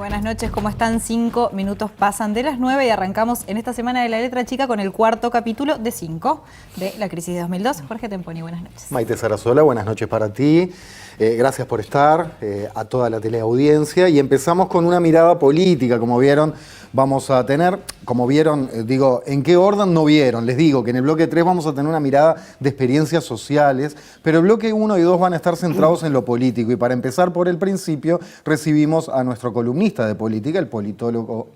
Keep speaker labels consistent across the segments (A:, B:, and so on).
A: Buenas noches, ¿cómo están? 5 minutos pasan de las 9 y arrancamos en esta semana de La Letra Chica con el cuarto capítulo de 5 de la crisis de 2002. Jorge Temponi, buenas noches.
B: Maite Sarasola, buenas noches para ti. Gracias por estar, a toda la teleaudiencia. Y empezamos con una mirada política, como vieron, vamos a tener, como vieron, digo, ¿en qué orden no vieron? Les digo que en el bloque 3 vamos a tener una mirada de experiencias sociales, pero el bloque 1 y 2 van a estar centrados en lo político. Y para empezar por el principio, recibimos a nuestro columnista de política, el politólogo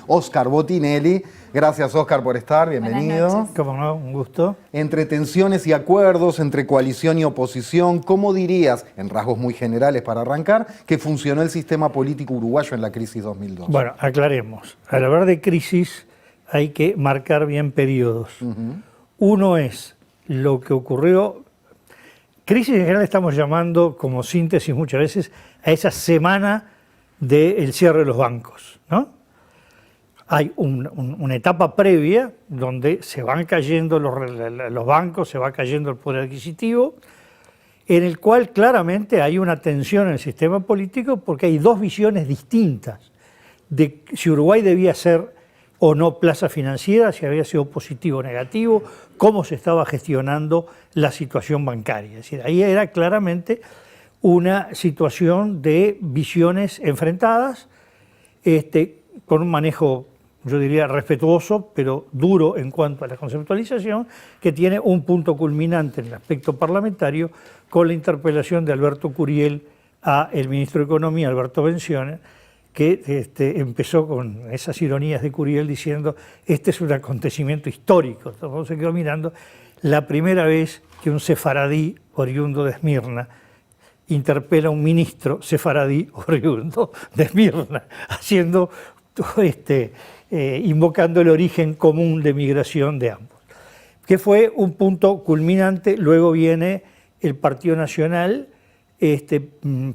B: Oscar Botinelli. Gracias, Oscar, por estar. Bienvenido.
C: Cómo no, un gusto.
B: Entre tensiones y acuerdos, entre coalición y oposición, ¿cómo dirías, en rasgos muy generales para arrancar, que funcionó el sistema político uruguayo en la crisis 2002?
C: Bueno, aclaremos. Al hablar de crisis hay que marcar bien periodos. Uno es lo que ocurrió. Crisis en general estamos llamando, como síntesis muchas veces, a esa semana del cierre de los bancos, ¿no? Hay una etapa previa donde se van cayendo los bancos, se va cayendo el poder adquisitivo, en el cual claramente hay una tensión en el sistema político porque hay dos visiones distintas de si Uruguay debía ser o no plaza financiera, si había sido positivo o negativo, cómo se estaba gestionando la situación bancaria. Es decir, ahí era claramente una situación de visiones enfrentadas, con un manejo, yo diría, respetuoso, pero duro en cuanto a la conceptualización, que tiene un punto culminante en el aspecto parlamentario con la interpelación de Alberto Curiel a el ministro de Economía, Alberto Bencione, que empezó con esas ironías de Curiel diciendo este es un acontecimiento histórico. Entonces se quedó mirando la primera vez que un sefaradí oriundo de Esmirna interpela a un ministro sefaradí oriundo de Esmirna, haciendo invocando el origen común de migración de ambos, que fue un punto culminante. Luego viene el Partido Nacional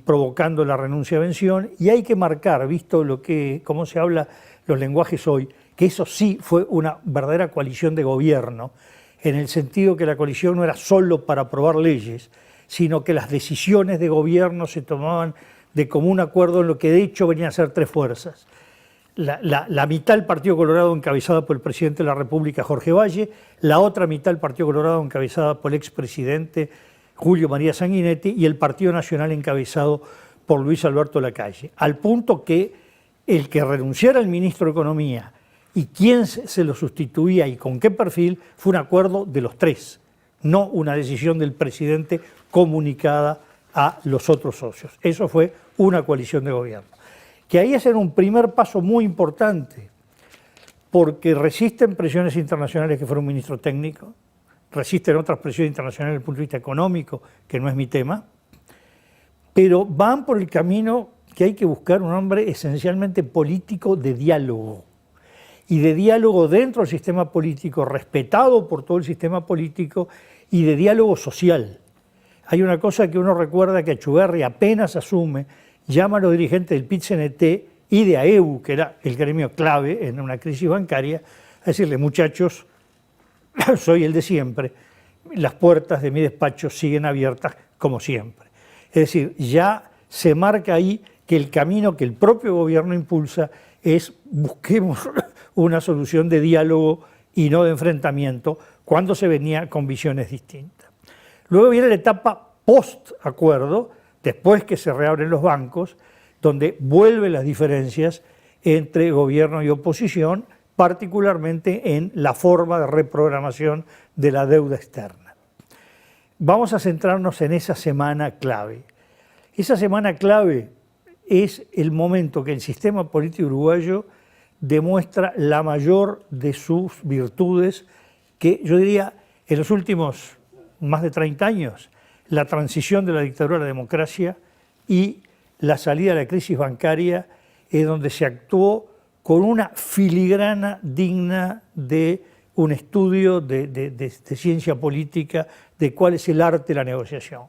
C: provocando la renuncia a Bencione, y hay que marcar, visto cómo se habla los lenguajes hoy, que eso sí fue una verdadera coalición de gobierno, en el sentido que la coalición no era solo para aprobar leyes, sino que las decisiones de gobierno se tomaban de común acuerdo en lo que de hecho venían a ser tres fuerzas. La mitad del Partido Colorado encabezada por el presidente de la República, Jorge Valle, la otra mitad del Partido Colorado encabezada por el expresidente Julio María Sanguinetti y el Partido Nacional encabezado por Luis Alberto Lacalle, al punto que el que renunciara al ministro de Economía y quién se lo sustituía y con qué perfil fue un acuerdo de los tres, no una decisión del presidente comunicada a los otros socios. Eso fue una coalición de gobierno. Que ahí es un primer paso muy importante, porque resisten presiones internacionales que fuera un ministro técnico, resisten otras presiones internacionales desde el punto de vista económico, que no es mi tema, pero van por el camino que hay que buscar un hombre esencialmente político de diálogo, y de diálogo dentro del sistema político, respetado por todo el sistema político, y de diálogo social. Hay una cosa que uno recuerda que Echeverri apenas asume, llama a los dirigentes del PIT-CNT y de AEU, que era el gremio clave en una crisis bancaria, a decirle: muchachos, soy el de siempre, las puertas de mi despacho siguen abiertas como siempre. Es decir, ya se marca ahí que el camino que el propio gobierno impulsa es busquemos una solución de diálogo y no de enfrentamiento cuando se venía con visiones distintas. Luego viene la etapa post-acuerdo, después que se reabren los bancos, donde vuelven las diferencias entre gobierno y oposición, particularmente en la forma de reprogramación de la deuda externa. Vamos a centrarnos en esa semana clave. Esa semana clave es el momento que el sistema político uruguayo demuestra la mayor de sus virtudes, que yo diría en los últimos más de 30 años, la transición de la dictadura a la democracia y la salida de la crisis bancaria, es donde se actuó con una filigrana digna de un estudio de ciencia política, de cuál es el arte de la negociación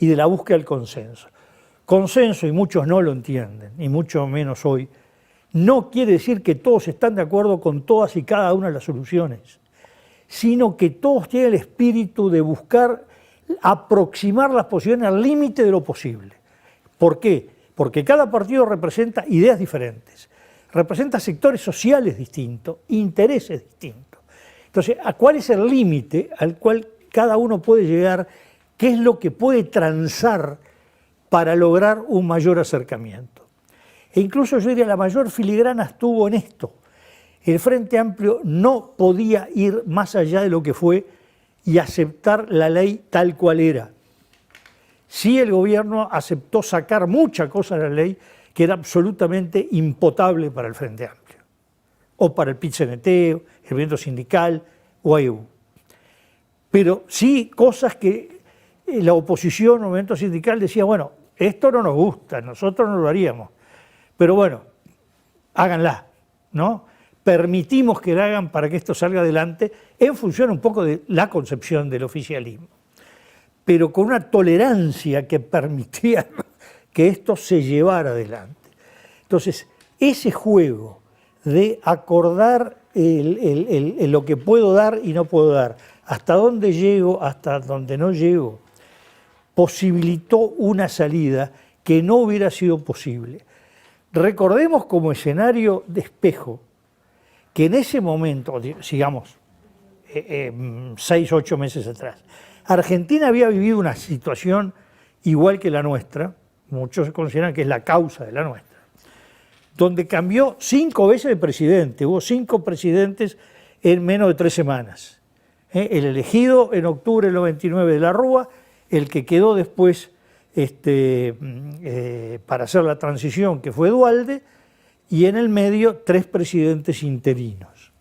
C: y de la búsqueda del consenso. Consenso, y muchos no lo entienden, y mucho menos hoy, no quiere decir que todos están de acuerdo con todas y cada una de las soluciones, sino que todos tienen el espíritu de buscar aproximar las posiciones al límite de lo posible. ¿Por qué? porque cada partido representa ideas diferentes, representa sectores sociales distintos, intereses distintos. Entonces, ¿cuál es el límite al cual cada uno puede llegar? ¿Qué es lo que puede transar para lograr un mayor acercamiento? E incluso yo diría, la mayor filigrana estuvo en esto. El Frente Amplio no podía ir más allá de lo que fue y aceptar la ley tal cual era. Sí, el gobierno aceptó sacar mucha cosa de la ley que era absolutamente impotable para el Frente Amplio, o para el PIT-CNT, el movimiento sindical o AEU. Pero sí cosas que la oposición, el movimiento sindical decía, bueno, esto no nos gusta, nosotros no lo haríamos, pero bueno, háganla, ¿no? Permitimos que la hagan para que esto salga adelante en función un poco de la concepción del oficialismo, pero con una tolerancia que permitía que esto se llevara adelante. Entonces, ese juego de acordar lo que puedo dar y no puedo dar, hasta dónde llego, hasta dónde no llego, posibilitó una salida que no hubiera sido posible. Recordemos como escenario de espejo que en ese momento, sigamos, 6, 8 meses atrás, Argentina había vivido una situación igual que la nuestra, muchos consideran que es la causa de la nuestra, donde cambió 5 veces el presidente, hubo 5 presidentes en menos de 3 semanas. El elegido en octubre del 99 de la Rúa, el que quedó después para hacer la transición, que fue Duhalde, y en el medio 3 presidentes interinos.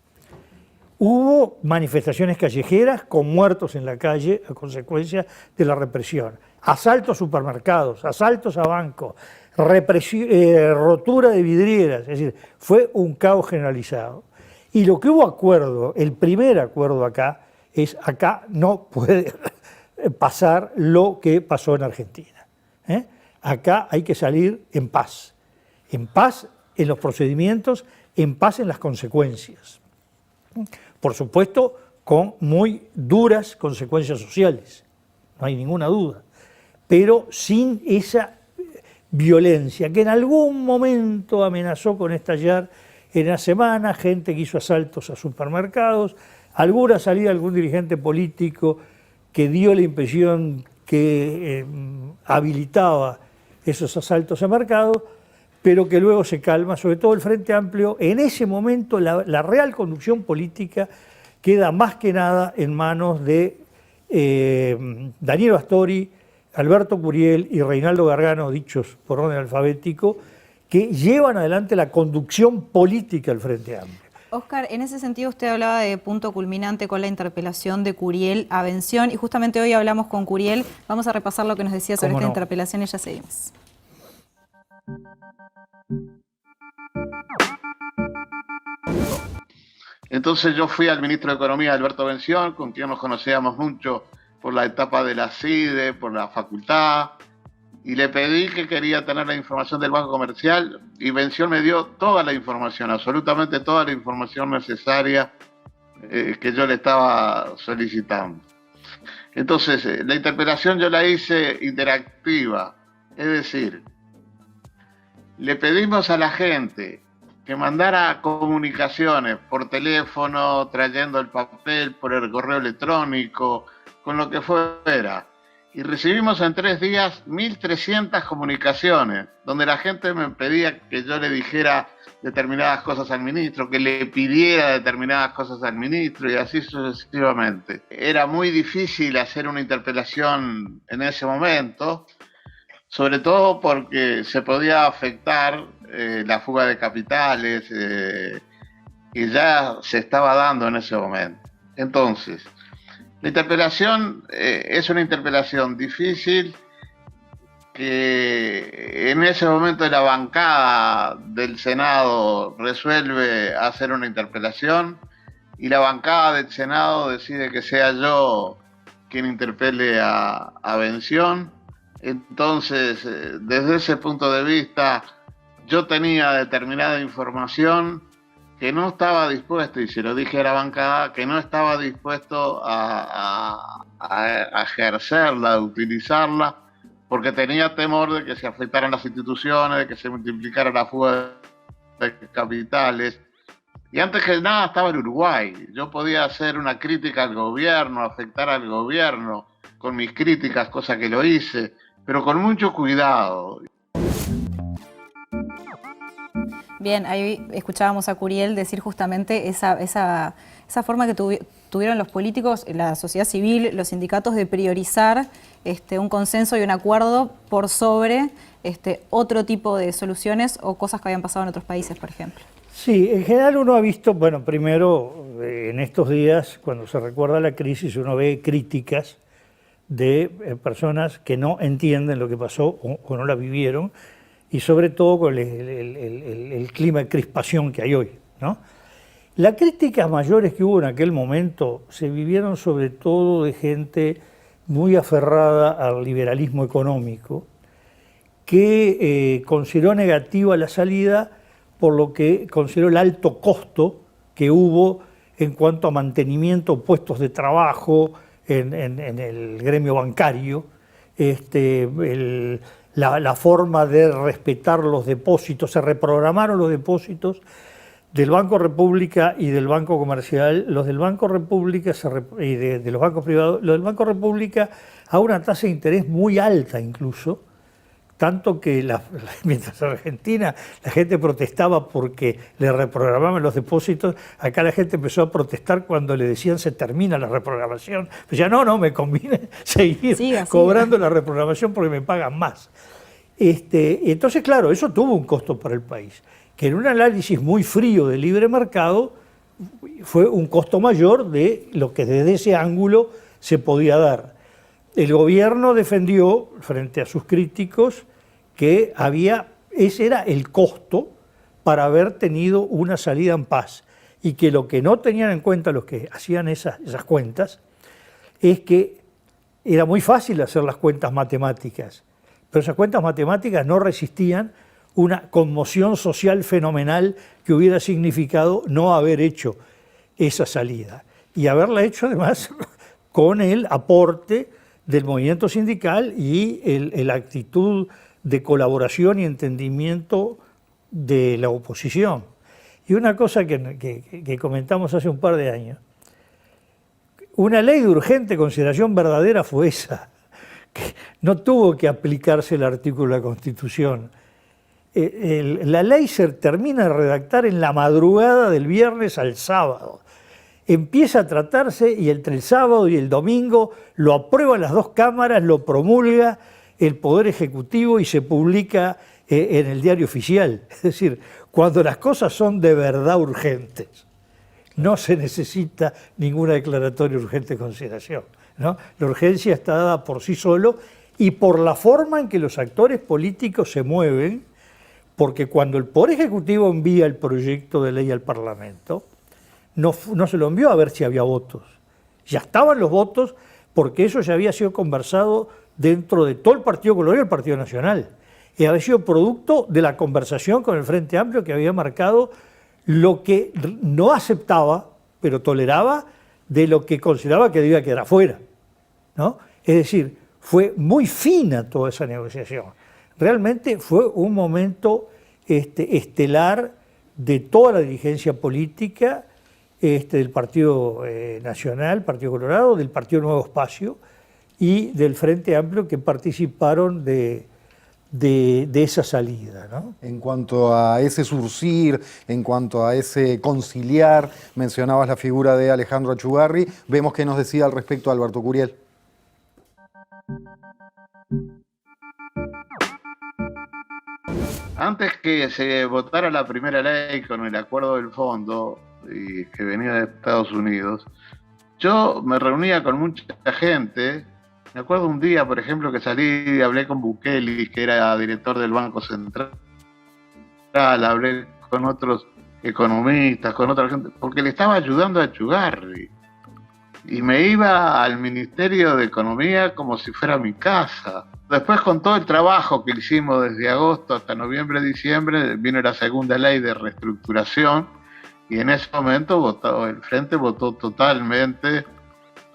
C: Hubo manifestaciones callejeras con muertos en la calle a consecuencia de la represión, asaltos a supermercados, asaltos a bancos, rotura de vidrieras, es decir, fue un caos generalizado. Y lo que hubo acuerdo, el primer acuerdo acá, es acá no puede pasar lo que pasó en Argentina. Acá hay que salir en paz en los procedimientos, en paz en las consecuencias. Por supuesto, con muy duras consecuencias sociales, no hay ninguna duda, pero sin esa violencia que en algún momento amenazó con estallar en la semana, gente que hizo asaltos a supermercados, alguna salida de algún dirigente político que dio la impresión que habilitaba esos asaltos a mercados, pero que luego se calma, sobre todo el Frente Amplio. En ese momento la real conducción política queda más que nada en manos de Daniel Astori, Alberto Curiel y Reinaldo Gargano, dichos por orden alfabético, que llevan adelante la conducción política del Frente Amplio.
A: Óscar, en ese sentido usted hablaba de punto culminante con la interpelación de Curiel a Bención, y justamente hoy hablamos con Curiel. Vamos a repasar lo que nos decía sobre esta interpelación y ya seguimos.
D: Entonces yo fui al ministro de Economía, Alberto Bención, con quien nos conocíamos mucho por la etapa de la CIDE, por la facultad, y le pedí que quería tener la información del Banco Comercial, y Bención me dio toda la información, absolutamente toda la información necesaria que yo le estaba solicitando. Entonces, la interpelación yo la hice interactiva, es decir, le pedimos a la gente que mandara comunicaciones por teléfono, trayendo el papel, por el correo electrónico, con lo que fuera. Y recibimos en 3 días 1.300 comunicaciones, donde la gente me pedía que yo le dijera determinadas cosas al ministro, que le pidiera determinadas cosas al ministro, y así sucesivamente. Era muy difícil hacer una interpelación en ese momento, sobre todo porque se podía afectar la fuga de capitales, que ya se estaba dando en ese momento. Entonces, la interpelación es una interpelación difícil, que en ese momento la bancada del Senado resuelve hacer una interpelación, y la bancada del Senado decide que sea yo quien interpele a Bención. Entonces, desde ese punto de vista, yo tenía determinada información que no estaba dispuesto, y se lo dije a la bancada, que no estaba dispuesto a ejercerla, a utilizarla, porque tenía temor de que se afectaran las instituciones, de que se multiplicara la fuga de capitales. Y antes que nada estaba el Uruguay. Yo podía hacer una crítica al gobierno, afectar al gobierno con mis críticas, cosa que lo hice, pero con mucho cuidado.
A: Bien, ahí escuchábamos a Curiel decir justamente esa forma que tuvieron los políticos, la sociedad civil, los sindicatos de priorizar un consenso y un acuerdo por sobre otro tipo de soluciones o cosas que habían pasado en otros países, por ejemplo.
C: Sí, en general uno ha visto, bueno, primero en estos días, cuando se recuerda la crisis, uno ve críticas de personas que no entienden lo que pasó o no la vivieron, y sobre todo con el clima de crispación que hay hoy, ¿no? Las críticas mayores que hubo en aquel momento se vivieron sobre todo de gente muy aferrada al liberalismo económico, que consideró negativa la salida por lo que consideró el alto costo que hubo en cuanto a mantenimiento, puestos de trabajo en el gremio bancario, la forma de respetar los depósitos, se reprogramaron los depósitos del Banco República y del Banco Comercial, los del Banco República y de los bancos privados, los del Banco República a una tasa de interés muy alta incluso, tanto que mientras en Argentina la gente protestaba porque le reprogramaban los depósitos, acá la gente empezó a protestar cuando le decían se termina la reprogramación. Decía, no, me conviene seguir cobrando la reprogramación porque me pagan más. Entonces, claro, eso tuvo un costo para el país, que en un análisis muy frío del libre mercado fue un costo mayor de lo que desde ese ángulo se podía dar. El gobierno defendió, frente a sus críticos, que ese era el costo para haber tenido una salida en paz, y que lo que no tenían en cuenta los que hacían esas cuentas es que era muy fácil hacer las cuentas matemáticas, pero esas cuentas matemáticas no resistían una conmoción social fenomenal que hubiera significado no haber hecho esa salida, y haberla hecho además con el aporte del movimiento sindical y la actitud de colaboración y entendimiento de la oposición. Y una cosa que comentamos hace un par de años, una ley de urgente consideración verdadera fue esa, que no tuvo que aplicarse el artículo de la Constitución. La ley se termina de redactar en la madrugada del viernes al sábado. Empieza a tratarse y entre el sábado y el domingo lo aprueban las dos cámaras, lo promulga el Poder Ejecutivo y se publica en el Diario Oficial. Es decir, cuando las cosas son de verdad urgentes, no se necesita ninguna declaratoria de urgente consideración, ¿no? La urgencia está dada por sí solo y por la forma en que los actores políticos se mueven, porque cuando el Poder Ejecutivo envía el proyecto de ley al Parlamento, no se lo envió a ver si había votos. Ya estaban los votos porque eso ya había sido conversado dentro de todo el Partido Colorado y el Partido Nacional. Y había sido producto de la conversación con el Frente Amplio que había marcado lo que no aceptaba, pero toleraba, de lo que consideraba que debía quedar afuera, ¿no? Es decir, fue muy fina toda esa negociación. Realmente fue un momento estelar de toda la dirigencia política, del Partido Nacional, Partido Colorado, del Partido Nuevo Espacio y del Frente Amplio, que participaron de esa salida, ¿no?
B: En cuanto a ese surcir, en cuanto a ese conciliar, mencionabas la figura de Alejandro Achugarri, vemos qué nos decía al respecto Alberto Curiel.
D: Antes que se votara la primera ley con el acuerdo del fondo y que venía de Estados Unidos, yo me reunía con mucha gente. Me acuerdo un día, por ejemplo, que salí y hablé con Bukele, que era director del Banco Central, hablé con otros economistas, con otra gente, porque le estaba ayudando a Achugarri. Y me iba al Ministerio de Economía como si fuera mi casa. Después, con todo el trabajo que hicimos desde agosto hasta noviembre, diciembre, vino la segunda ley de reestructuración y en ese momento el Frente votó totalmente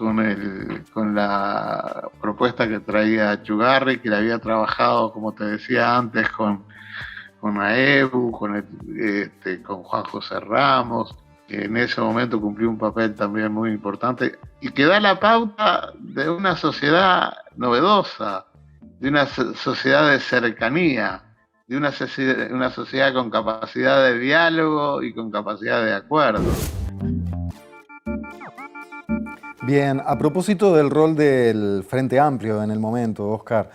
D: con la propuesta que traía Chugarri, que le había trabajado, como te decía antes, con AEBU, con Juan José Ramos, que en ese momento cumplió un papel también muy importante, y que da la pauta de una sociedad novedosa, de una sociedad de cercanía, de una sociedad con capacidad de diálogo y con capacidad de acuerdo.
B: Bien, a propósito del rol del Frente Amplio en el momento, Óscar,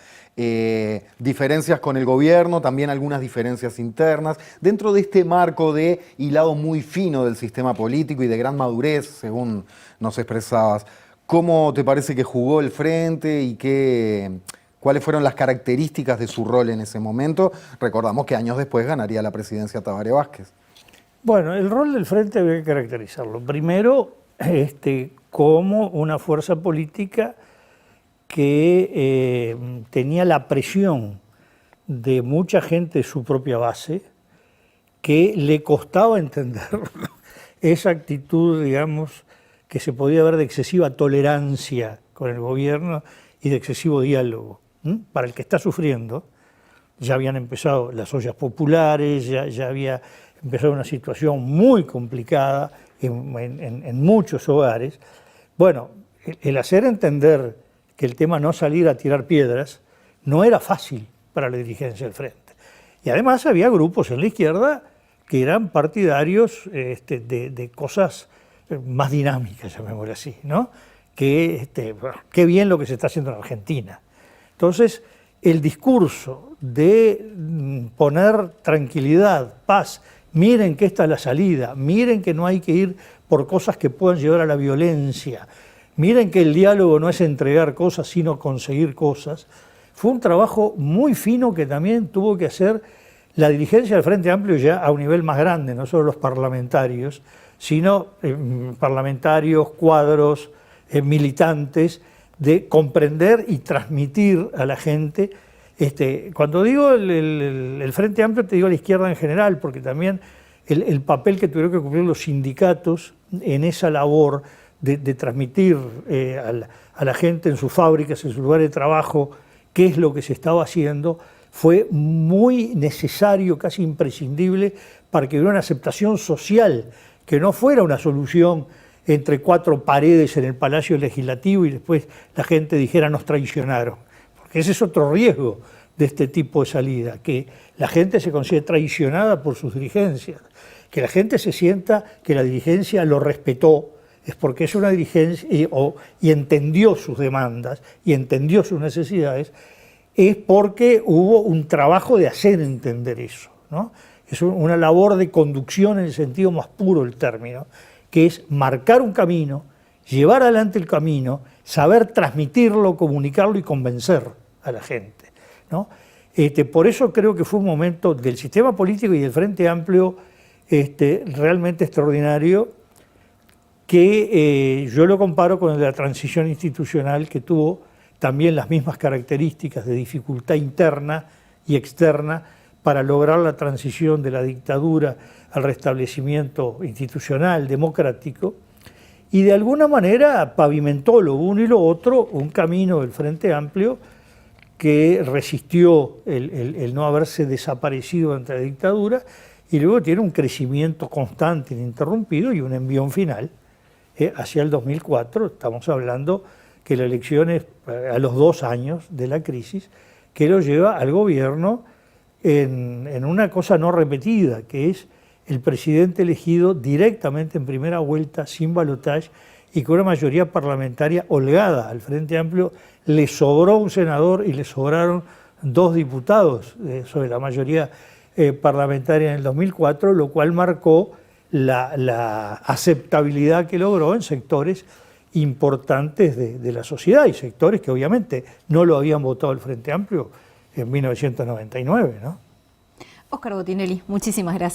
B: diferencias con el gobierno, también algunas diferencias internas, dentro de este marco de hilado muy fino del sistema político y de gran madurez, según nos expresabas, ¿cómo te parece que jugó el Frente y cuáles fueron las características de su rol en ese momento? Recordamos que años después ganaría la presidencia Tabaré Vázquez.
C: Bueno, el rol del Frente había que caracterizarlo. Primero, como una fuerza política que tenía la presión de mucha gente de su propia base, que le costaba entender esa actitud, digamos, que se podía ver de excesiva tolerancia con el gobierno y de excesivo diálogo. Para el que está sufriendo, ya habían empezado las ollas populares, ya había empezado una situación muy complicada en muchos hogares. Bueno, el hacer entender que el tema no salir a tirar piedras no era fácil para la dirigencia del Frente. Y además había grupos en la izquierda que eran partidarios de cosas más dinámicas, llamémosle así, ¿no? Qué bien lo que se está haciendo en Argentina. Entonces, el discurso de poner tranquilidad, paz, miren que esta es la salida, miren que no hay que ir por cosas que puedan llevar a la violencia, miren que el diálogo no es entregar cosas, sino conseguir cosas, fue un trabajo muy fino que también tuvo que hacer la dirigencia del Frente Amplio ya a un nivel más grande, no solo los parlamentarios, sino parlamentarios, cuadros, militantes, de comprender y transmitir a la gente. Cuando digo el Frente Amplio, te digo a la izquierda en general, porque también el papel que tuvieron que cumplir los sindicatos en esa labor de transmitir a la gente en sus fábricas, en sus lugares de trabajo, qué es lo que se estaba haciendo, fue muy necesario, casi imprescindible, para que hubiera una aceptación social, que no fuera una solución entre cuatro paredes en el Palacio Legislativo y después la gente dijera nos traicionaron. Porque ese es otro riesgo de este tipo de salida, que la gente se considere traicionada por sus dirigencias, que la gente se sienta que la dirigencia lo respetó, es porque es una dirigencia y entendió sus demandas y entendió sus necesidades, es porque hubo un trabajo de hacer entender eso, ¿no? Es una labor de conducción en el sentido más puro del término, que es marcar un camino, llevar adelante el camino, saber transmitirlo, comunicarlo y convencer a la gente, ¿no? Por eso creo que fue un momento del sistema político y del Frente Amplio realmente extraordinario, que yo lo comparo con el de la transición institucional, que tuvo también las mismas características de dificultad interna y externa para lograr la transición de la dictadura al restablecimiento institucional, democrático, y de alguna manera pavimentó lo uno y lo otro, un camino del Frente Amplio que resistió el no haberse desaparecido ante la dictadura, y luego tiene un crecimiento constante, ininterrumpido, y un envión final hacia el 2004. Estamos hablando que la elección es a los 2 años de la crisis, que lo lleva al gobierno en una cosa no repetida, que es el presidente elegido directamente en primera vuelta, sin balotaje, y con una mayoría parlamentaria holgada. Al Frente Amplio le sobró un senador y le sobraron 2 diputados sobre la mayoría parlamentaria en el 2004, lo cual marcó la aceptabilidad que logró en sectores importantes de la sociedad, y sectores que obviamente no lo habían votado el Frente Amplio en 1999, ¿no?
A: Óscar Botinelli, muchísimas gracias.